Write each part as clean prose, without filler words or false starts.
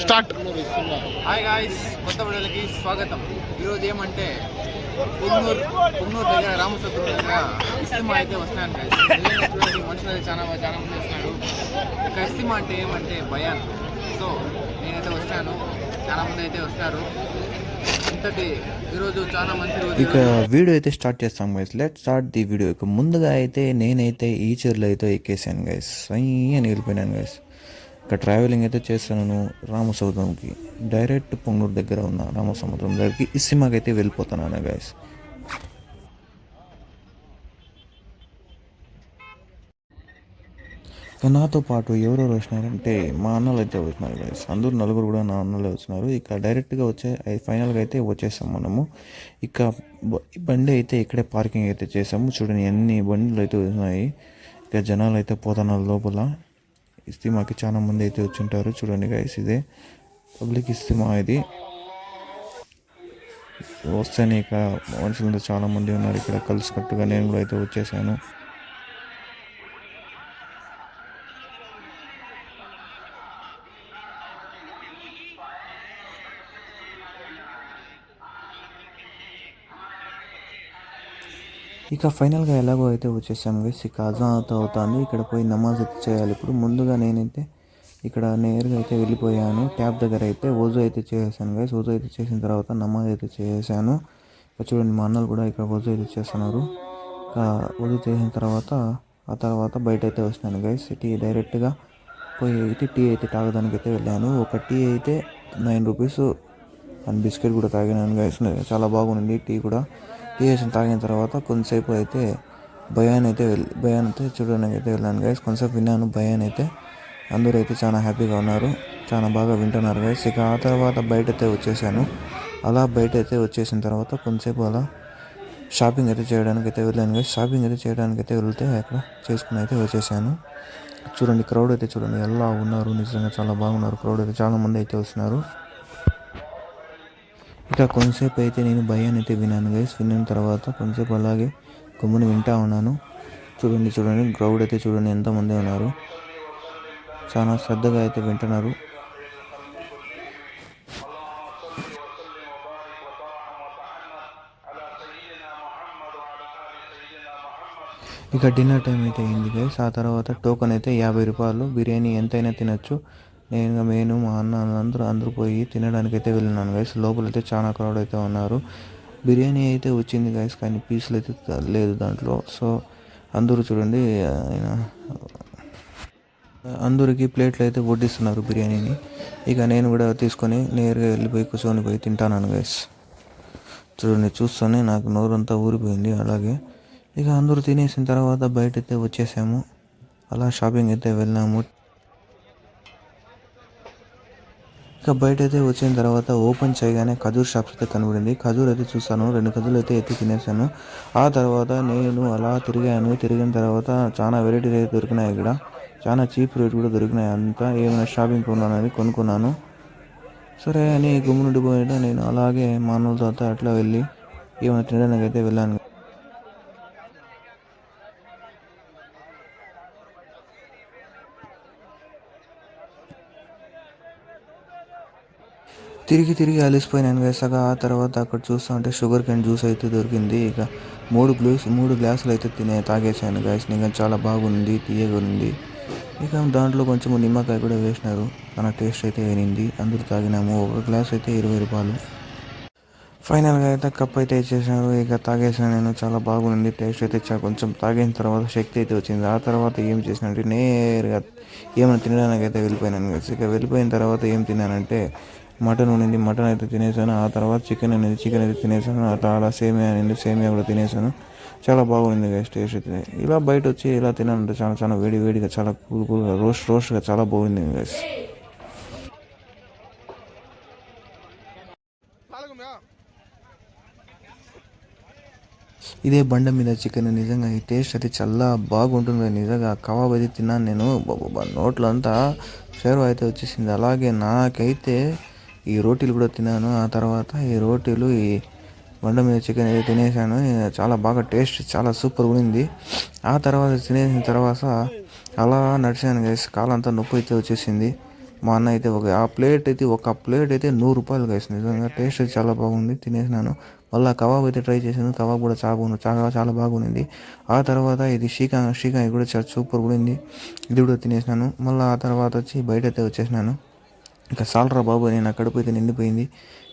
Start. Hi guys, కొత్త వీడియోలకి స్వాగతం. ఈరోజు ఏమంటే పుంగనూరు దగ్గర రామసముద్రం దగ్గర ఇస్తిమా అయితే వస్తున్నాను గాయ్స్. మనుషులు అయితే చాలా మంది వస్తున్నారు. ఇక ఇస్తిమా అంటే ఏమంటే బయాన్. సో నేనైతే వచ్చాను, చాలా మంది అయితే వస్తారు. ఇంతటి ఈరోజు చాలా మంచి రోజు. ఇక వీడియో అయితే స్టార్ట్ చేస్తాం guys. Let start the video. ఇక ముందుగా అయితే నేనైతే ఈ చీరలో అయితే ఎక్కేసాను గైస్. అని వెళ్ళిపోయినాను గైస్. ఇక ట్రావెలింగ్ అయితే చేస్తాను రామసముద్రంకి. డైరెక్ట్ పొంగనూరు దగ్గర ఉన్న రామసముద్రం దగ్గరికి ఇస్సిమాకి అయితే వెళ్ళిపోతున్నాను గైస్. నాతో పాటు ఎవరెవరు వచ్చినారంటే మా అన్నలు అయితే వచ్చినారు గైస్. అందరూ నలుగురు కూడా నా అన్నలే వచ్చినారు. ఇక డైరెక్ట్గా ఫైనల్గా అయితే వచ్చేసాం మనము. ఇక బండి అయితే ఇక్కడే పార్కింగ్ అయితే చేసాము. చూడండి ఎన్ని బండ్లు అయితే ఉన్నాయి. ఇక జనాలు అయితే పోతున్నారు లోపల. ఇస్తిమాకి చాలా మంది అయితే వచ్చింటారు. చూడండి గైస్, ఇదే పబ్లిక్ ఇస్తిమా. ఇది వస్తేనే ఇక మనుషులంతా చాలా మంది ఉన్నారు ఇక్కడ కలిసికట్టుగా. నేను కూడా అయితే వచ్చేసాను. ఇక ఫైనల్గా ఎలాగో అయితే వచ్చేసాము గైస్. ఇక అజాన్ అవుతుంది. ఇక్కడ పోయి నమాజ్ అయితే చేయాలి. ఇప్పుడు ముందుగా నేనైతే ఇక్కడ నేరుగా అయితే వెళ్ళిపోయాను. ట్యాప్ దగ్గర అయితే వజూ అయితే చేసేసాను గైస్. వజూ అయితే చేసిన తర్వాత నమాజ్ అయితే చేశాను. ఇక చూడండి మా అన్నలు కూడా ఇక్కడ వజూ అయితే చేస్తున్నారు. ఇక వజూ చేసిన తర్వాత బయట అయితే వస్తున్నాను గైస్. డైరెక్ట్గా పోయి అయితే టీ అయితే తాగడానికి అయితే వెళ్ళాను. ఒక టీ అయితే 9 రూపీస్ అండ్ బిస్కెట్ కూడా తాగినాను గైస్. చాలా బాగుంది టీ కూడా. టీ వేసి తాగిన తర్వాత కొంతసేపు అయితే బయాన్ అయితే చూడడానికి అయితే వెళ్ళాను గైస్. కొంతసేపు విన్నాను బయాన్ అయితే. అందరూ అయితే చాలా హ్యాపీగా ఉన్నారు, చాలా బాగా వింటున్నారు గైస్. ఇక ఆ తర్వాత బయట అయితే వచ్చేసాను. అలా బయట అయితే వచ్చేసిన తర్వాత కొంతసేపు అలా షాపింగ్ అయితే చేయడానికి అయితే వెళ్ళాను గైస్. షాపింగ్ అయితే చేయడానికి అయితే వెళ్తే అక్కడ చేసుకుని అయితే వచ్చేసాను. చూడండి క్రౌడ్ అయితే చూడండి ఎలా ఉన్నారు. నిజంగా చాలా బాగున్నారు. క్రౌడ్ అయితే చాలా మంది అయితే వస్తున్నారు. ఇక కొంతసేపు అయితే నేను భయాన్ని అయితే విన్నాను గైస్. విన్న తర్వాత కొంతసేపు అలాగే గమ్ముని వింటా ఉన్నాను. చూడండి క్రౌడ్ అయితే చూడండి ఎంతమంది ఉన్నారు. చాలా శ్రద్ధగా అయితే వింటున్నారు. ఇక డిన్నర్ టైం అయితే అయింది గైస్. ఆ తర్వాత టోకెన్ అయితే 50 రూపాయలు. బిర్యానీ ఎంతైనా తినచ్చు. నేను మా అన్న అందరూ పోయి తినడానికి అయితే వెళ్ళినాను గైస్. లోపలైతే చాలా క్రౌడ్ అయితే ఉన్నారు. బిర్యానీ అయితే వచ్చింది గైస్, కానీ పీసులు అయితే లేదు దాంట్లో. సో అందరూ చూడండి అందరికి ప్లేట్లు అయితే వడ్డిస్తున్నారు బిర్యానీని. ఇక నేను కూడా తీసుకొని నేరుగా వెళ్ళిపోయి కూర్చొని తింటాను గైస్. చూడండి చూస్తూనే నాకు నోరంతా ఊరిపోయింది. అలాగే ఇక అందరూ తినేసిన తర్వాత బయట అయితే వచ్చేసాము. అలా షాపింగ్ అయితే వెళ్ళాము. ఇక బయట అయితే వచ్చిన తర్వాత ఓపెన్ చేయగానే ఖజూర్ షాప్స్ అయితే కనబడింది. ఖజూర్ అయితే చూస్తాను. 2 ఖజూర్లు అయితే ఎత్తి తినేసాను. ఆ తర్వాత నేను అలా తిరిగిన తర్వాత చాలా వెరైటీస్ అయితే దొరికినాయి. ఇక్కడ చాలా చీప్ రేట్ కూడా దొరికినాయి. అంతా ఏమైనా షాపింగ్ కొనాలని కొనుక్కున్నాను. సరే అని గుమ్మునుండిపోయాడు. నేను అలాగే మా అన్నలతో అట్లా వెళ్ళి ఏమైనా తినడానికి అయితే వెళ్ళాను. తిరిగి అలిసిపోయినాను వేసాక. ఆ తర్వాత అక్కడ చూస్తూ ఉంటే షుగర్ క్యాన్ జ్యూస్ అయితే దొరికింది. ఇక 3 గ్లాసులు అయితే తాగేసాను గైస్. ఇంకా చాలా బాగుంది, తీయగా ఉంది. ఇక దాంట్లో కొంచెం నిమ్మకాయ కూడా వేసినారు. చాలా టేస్ట్ అయితే అయినింది. అందరూ తాగినాము. ఒక గ్లాస్ అయితే 20 రూపాయలు. ఫైనల్గా అయితే కప్ అయితే ఇచ్చేసారు. ఇక తాగేసాను నేను. చాలా బాగుంది టేస్ట్ అయితే. కొంచెం తాగిన తర్వాత శక్తి అయితే వచ్చింది. ఆ తర్వాత ఏం చేసినంటే నేరుగా ఏమైనా తినడానికి అయితే వెళ్ళిపోయినాను గైస్. ఇక వెళ్ళిపోయిన తర్వాత ఏం తిన్నానంటే మటన్ ఉండింది. మటన్ అయితే తినేసాను. ఆ తర్వాత చికెన్ అయితే తినేసాను. అలా సేమియా కూడా తినేసాను. చాలా బాగుంది గైస్ టేస్ట్ అయితే. ఇలా బయట వచ్చి ఇలా తినాలంటే చాలా వేడిగా చాలా కూల్గా రోస్ట్గా చాలా బాగుంది గైస్. ఇదే బండ మీద చికెన్. నిజంగా ఈ టేస్ట్ అయితే చాలా బాగుంటుంది. నిజంగా కబాబ్ అయితే తిన్నాను నేను. నోట్లో అంతా షేర్వా అయితే వచ్చేసింది. అలాగే నాకైతే ఈ రోటీలు కూడా తిన్నాను. ఆ తర్వాత ఈ రోటీలు ఈ బండ మీద చికెన్ అయితే తినేసాను. చాలా బాగా టేస్ట్ చాలా సూపర్ ఉంది. ఆ తర్వాత తినేసిన తర్వాత అలా నడిచాను గైస్. కాలంతా నొప్పి అయితే వచ్చేసింది. మా అన్న అయితే ఒక ప్లేట్ అయితే 100 రూపాయలు గైస్. నిజంగా టేస్ట్ అయితే చాలా బాగుంది, తినేసినాను. మళ్ళీ కబాబ్ అయితే ట్రై చేశాను, కబాబ్ కూడా చాలా బాగుంది. ఆ తర్వాత ఇది షీకాయ కూడా చాలా సూపర్ కూడా ఉంది, ఇది కూడా తినేసినాను. మళ్ళీ ఆ తర్వాత వచ్చి బయట అయితే వచ్చేసినాను. ఇంకా సాల్రా బాబు, నేను ఆ కడుపు అయితే నిండిపోయింది.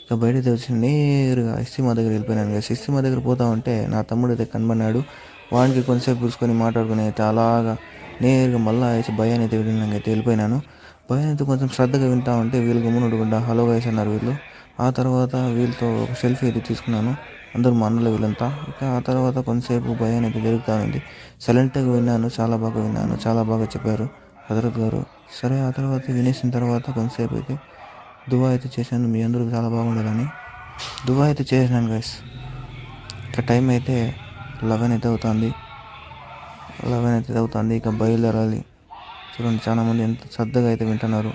ఇక బయట అయితే వచ్చి నేరుగా ఇస్తిమా దగ్గర వెళ్ళిపోయినాను గైస్. ఇస్తిమా దగ్గర పోతా ఉంటే నా తమ్ముడు అయితే కనబడినాడు. వాడికి కొంచెంసేపు పిలుచుకొని మాట్లాడుకుని అయితే అలాగా నేరుగా మళ్ళీ అయితే భయాన్ని అయితే వెళ్ళిపోయినాను. భయం అయితే కొంచెం శ్రద్ధగా వింటా ఉంటే వీళ్ళు గమ్మునుడుకుంటా హలో గైస్ అన్నారు వీళ్ళు. ఆ తర్వాత వీళ్ళతో ఒక సెల్ఫీ అయితే తీసుకున్నాను, అందరూ మా అన్నలు వీళ్ళంతా. ఇక ఆ తర్వాత కొంతసేపు భయాన్ని అయితే జరుగుతూ ఉంది. సైలెంట్గా విన్నాను, చాలా బాగా విన్నాను, చాలా బాగా చెప్పారు హజరత్ గారు. సరే ఆ తర్వాత వినేసిన తర్వాత కొంతసేపు అయితే దువా అయితే చేశాను, మీ అందరూ చాలా బాగుండాలని దువా అయితే చేసినాను గైస్. ఇక టైం అయితే 11 అయితే అవుతుంది. ఇక బయలుదేరాలి. చూడండి చాలామంది ఎంత శ్రద్ధగా అయితే వింటున్నారు.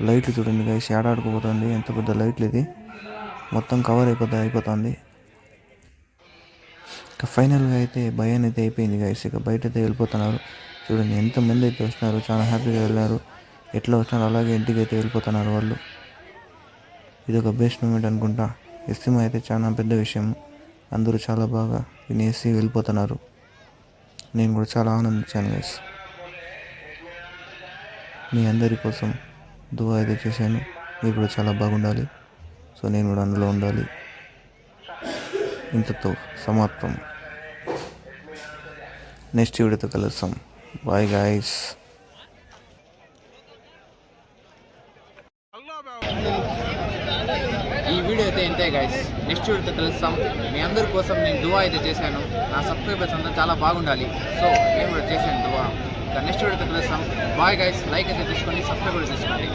లైట్లు చూడండి గైస్, ఏడాడుకుపోతుంది, ఎంత పెద్ద లైట్లు ఇది, మొత్తం కవర్ అయిపోతుంది. ఇక ఫైనల్గా అయితే భయం అయితే అయిపోయింది గైస్. ఇక బయట అయితే వెళ్ళిపోతున్నారు. చూడండి ఎంతమంది అయితే వస్తున్నారు, చాలా హ్యాపీగా వెళ్ళారు. ఎట్లా వస్తున్నారు అలాగే ఇంటికి అయితే వెళ్ళిపోతున్నారు వాళ్ళు. ఇది ఒక బెస్ట్ మూమెంట్ అనుకుంటా. ఇస్తిమా అయితే చాలా పెద్ద విషయం, అందరూ చాలా బాగా వినేసి వెళ్ళిపోతున్నారు. నేను కూడా చాలా ఆనందించాను గైస్. మీ అందరి కోసం దువా అయితే చేశాను, మీరు కూడా చాలా బాగుండాలి. సో నేను కూడా అందులో ఉండాలి. ఇంతతో సమాప్తం. నెక్స్ట్ వీడియోతో కలుస్తాం. Bye guys. ఈ వీడియో అయితే ఇంతే గైస్. నెక్స్ట్ వీడియోతో కలుస్తాం. మీ అందరి కోసం నేను దువా అయితే చేశాను, నా సబ్స్క్రైబర్స్ అంతా చాలా బాగుండాలి. సో నేను కూడా చేశాను దువా. నెక్స్ట్ వీడియోతో కలుస్తాం. Bye guys. లైక్ అయితే తీసుకోండి, సబ్స్క్రైబ్ కూడా చేసుకోండి.